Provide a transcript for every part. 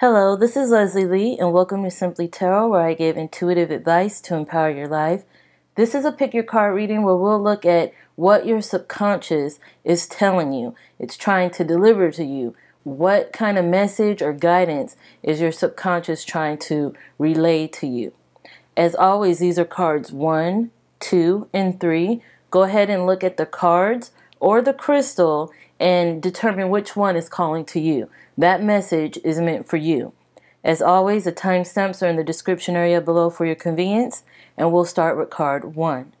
Hello, this is Leslie Lee, and welcome to Simply Tarot, where I give intuitive advice to empower your life. This is a pick your card reading where we'll look at what your subconscious is telling you. It's trying to deliver to you. What kind of message or guidance is your subconscious trying to relay to you? As always, these are cards 1, 2, and 3. Go ahead and look at the cards or the crystal and determine which one is calling to you. That message is meant for you. As always, the timestamps are in the description area below for your convenience, and we'll start with card 1.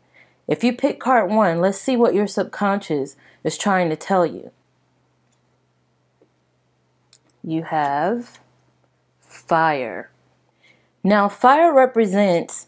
If you pick card 1, let's see what your subconscious is trying to tell you. You have fire. Now, fire represents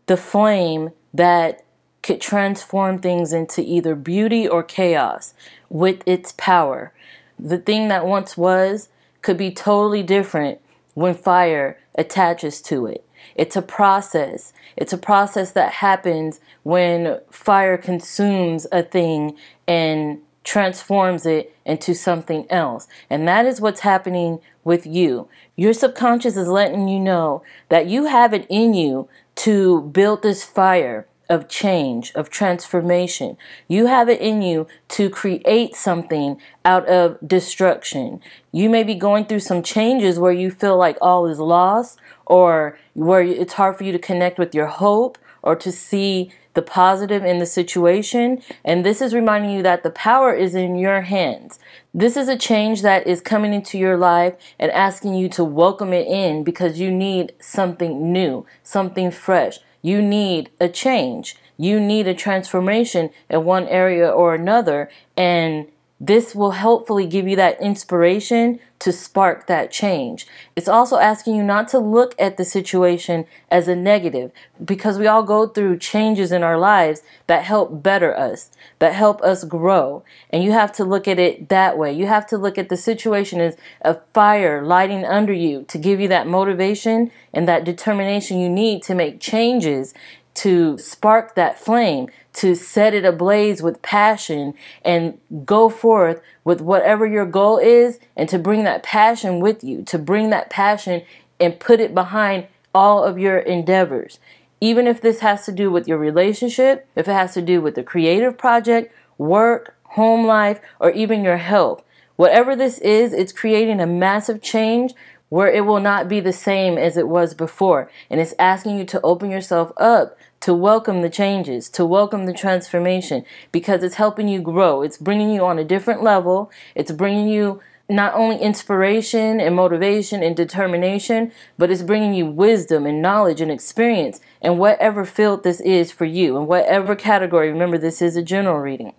the flame that could transform things into either beauty or chaos with its power. The thing that once was could be totally different when fire attaches to it. It's a process. It's a process that happens when fire consumes a thing and transforms it into something else. And that is what's happening with you. Your subconscious is letting you know that you have it in you to build this fire of change, of transformation. You have it in you to create something out of destruction. You may be going through some changes where you feel like all is lost, or where it's hard for you to connect with your hope or to see the positive in the situation. And this is reminding you that the power is in your hands. This is a change that is coming into your life and asking you to welcome it in, because you need something new, something fresh. You need a change. You need a transformation in one area or another. And this will hopefully give you that inspiration to spark that change. It's also asking you not to look at the situation as a negative, because we all go through changes in our lives that help better us, that help us grow. And you have to look at it that way. You have to look at the situation as a fire lighting under you to give you that motivation and that determination you need to make changes, to spark that flame, to set it ablaze with passion and go forth with whatever your goal is, and to bring that passion with you, to bring that passion and put it behind all of your endeavors. Even if this has to do with your relationship, if it has to do with the creative project, work, home life, or even your health. Whatever this is, it's creating a massive change where it will not be the same as it was before. And it's asking you to open yourself up to welcome the changes, to welcome the transformation, because it's helping you grow. It's bringing you on a different level. It's bringing you not only inspiration and motivation and determination, but it's bringing you wisdom and knowledge and experience in whatever field this is for you, in whatever category. Remember, this is a general reading.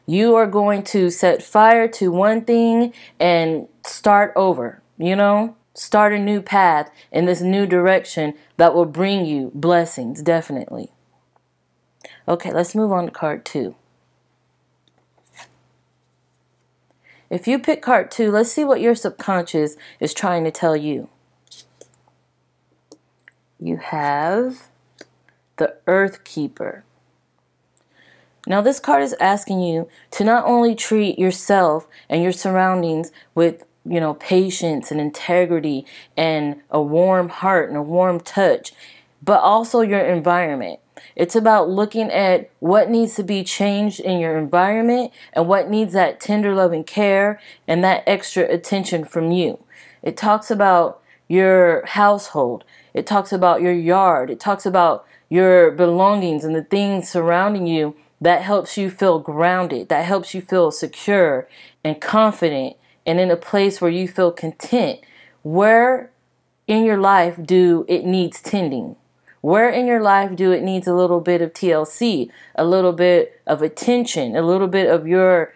You are going to set fire to one thing and start over. Start a new path in this new direction that will bring you blessings, definitely. Okay, let's move on to card 2. If you pick card 2, let's see what your subconscious is trying to tell you. You have the Earth Keeper. Now, this card is asking you to not only treat yourself and your surroundings with patience and integrity and a warm heart and a warm touch, but also your environment. It's about looking at what needs to be changed in your environment and what needs that tender loving care and that extra attention from you. It talks about your household. It talks about your yard. It talks about your belongings and the things surrounding you that helps you feel grounded, that helps you feel secure and confident, and in a place where you feel content. Where in your life do it needs tending? Where in your life do it needs a little bit of TLC, a little bit of attention, a little bit of your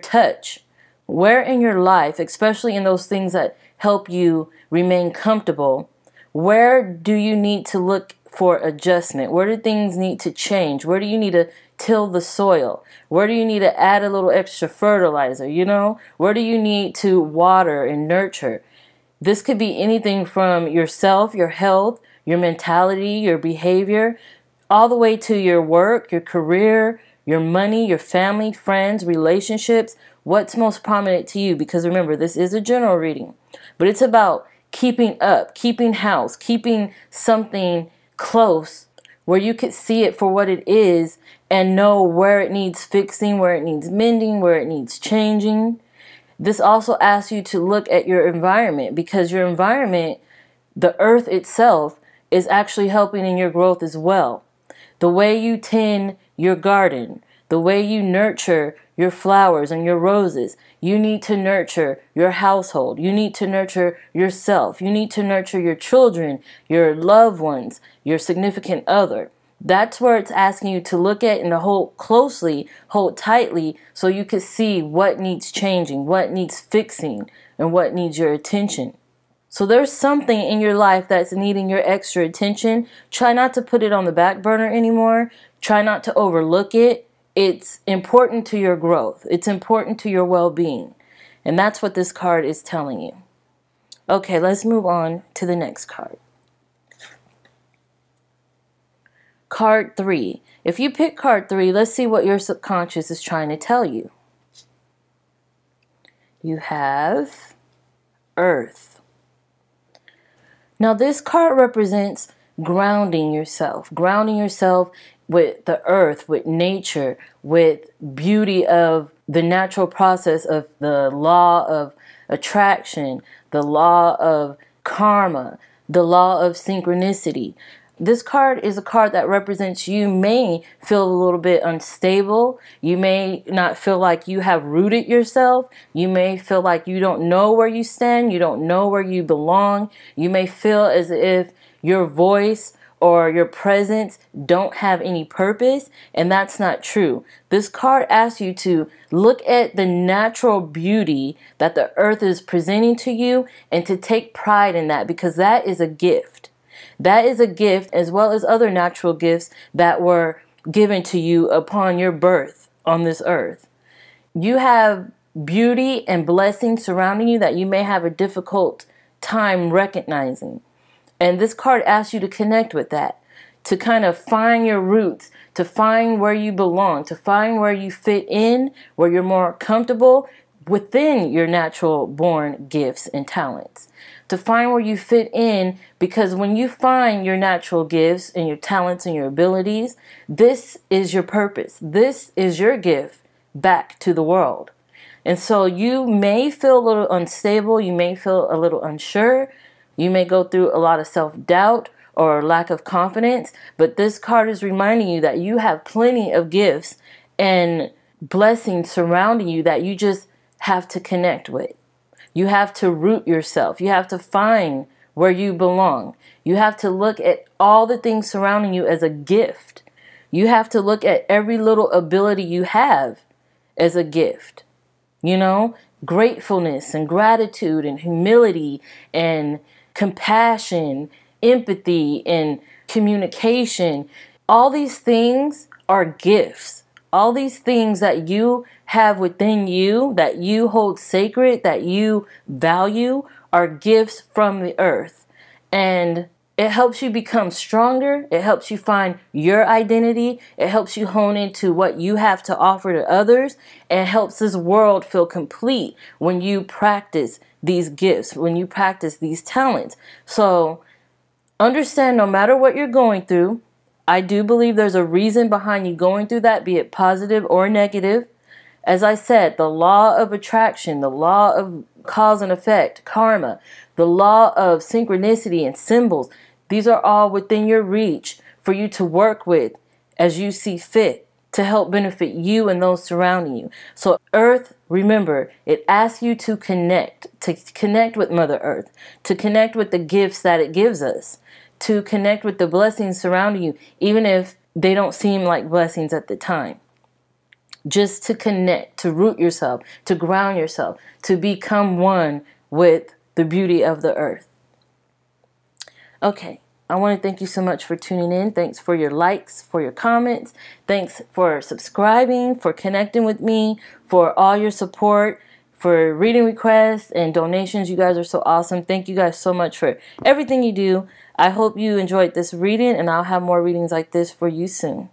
touch? Where in your life, especially in those things that help you remain comfortable, where do you need to look for adjustment? Where do things need to change? Where do you need to till the soil? Where do you need to add a little extra fertilizer? Where do you need to water and nurture? This could be anything from yourself, your health, your mentality, your behavior, all the way to your work, your career, your money, your family, friends, relationships. What's most prominent to you? Because remember, this is a general reading. but it's about keeping up, keeping house, keeping something close where you could see it for what it is and know where it needs fixing, where it needs mending, where it needs changing. This also asks you to look at your environment, because your environment, the earth itself, is actually helping in your growth as well. The way you tend your garden, the way you nurture your flowers and your roses, you need to nurture your household. You need to nurture yourself. You need to nurture your children, your loved ones, your significant other. That's where it's asking you to look at and to hold closely, hold tightly, so you can see what needs changing, what needs fixing, and what needs your attention. So there's something in your life that's needing your extra attention. Try not to put it on the back burner anymore. Try not to overlook it. It's important to your growth. It's important to your well-being. And that's what this card is telling you. Okay, let's move on to the next card. Card 3. If you pick card 3, let's see what your subconscious is trying to tell you. You have Earth. Now this card represents grounding yourself with the earth, with nature, with beauty of the natural process of the law of attraction, the law of karma, the law of synchronicity. This card is a card that represents you may feel a little bit unstable. You may not feel like you have rooted yourself. You may feel like you don't know where you stand. You don't know where you belong. You may feel as if your voice or your presence don't have any purpose, and that's not true. This card asks you to look at the natural beauty that the earth is presenting to you and to take pride in that, because that is a gift. That is a gift, as well as other natural gifts that were given to you upon your birth on this earth. You have beauty and blessings surrounding you that you may have a difficult time recognizing. And this card asks you to connect with that, to kind of find your roots, to find where you belong, to find where you fit in, where you're more comfortable within your natural born gifts and talents. To find where you fit in, because when you find your natural gifts and your talents and your abilities, this is your purpose. This is your gift back to the world. And so you may feel a little unstable. You may feel a little unsure. You may go through a lot of self-doubt or lack of confidence, but this card is reminding you that you have plenty of gifts and blessings surrounding you that you just have to connect with. You have to root yourself. You have to find where you belong. You have to look at all the things surrounding you as a gift. You have to look at every little ability you have as a gift. You know, gratefulness and gratitude and humility and compassion, empathy and communication. All these things are gifts. All these things that you have within you, that you hold sacred, that you value, are gifts from the earth. And it helps you become stronger. It helps you find your identity. It helps you hone into what you have to offer to others. And it helps this world feel complete when you practice these gifts, when you practice these talents. So understand, no matter what you're going through, I do believe there's a reason behind you going through that, be it positive or negative. As I said, the law of attraction, the law of cause and effect, karma, the law of synchronicity and symbols, these are all within your reach for you to work with as you see fit to help benefit you and those surrounding you. So Earth, remember, it asks you to connect with Mother Earth, to connect with the gifts that it gives us, to connect with the blessings surrounding you, even if they don't seem like blessings at the time. Just to connect, to root yourself, to ground yourself, to become one with the beauty of the earth. Okay, I want to thank you so much for tuning in. Thanks for your likes, for your comments. Thanks for subscribing, for connecting with me, for all your support, for reading requests and donations. You guys are so awesome. Thank you guys so much for everything you do. I hope you enjoyed this reading, and I'll have more readings like this for you soon.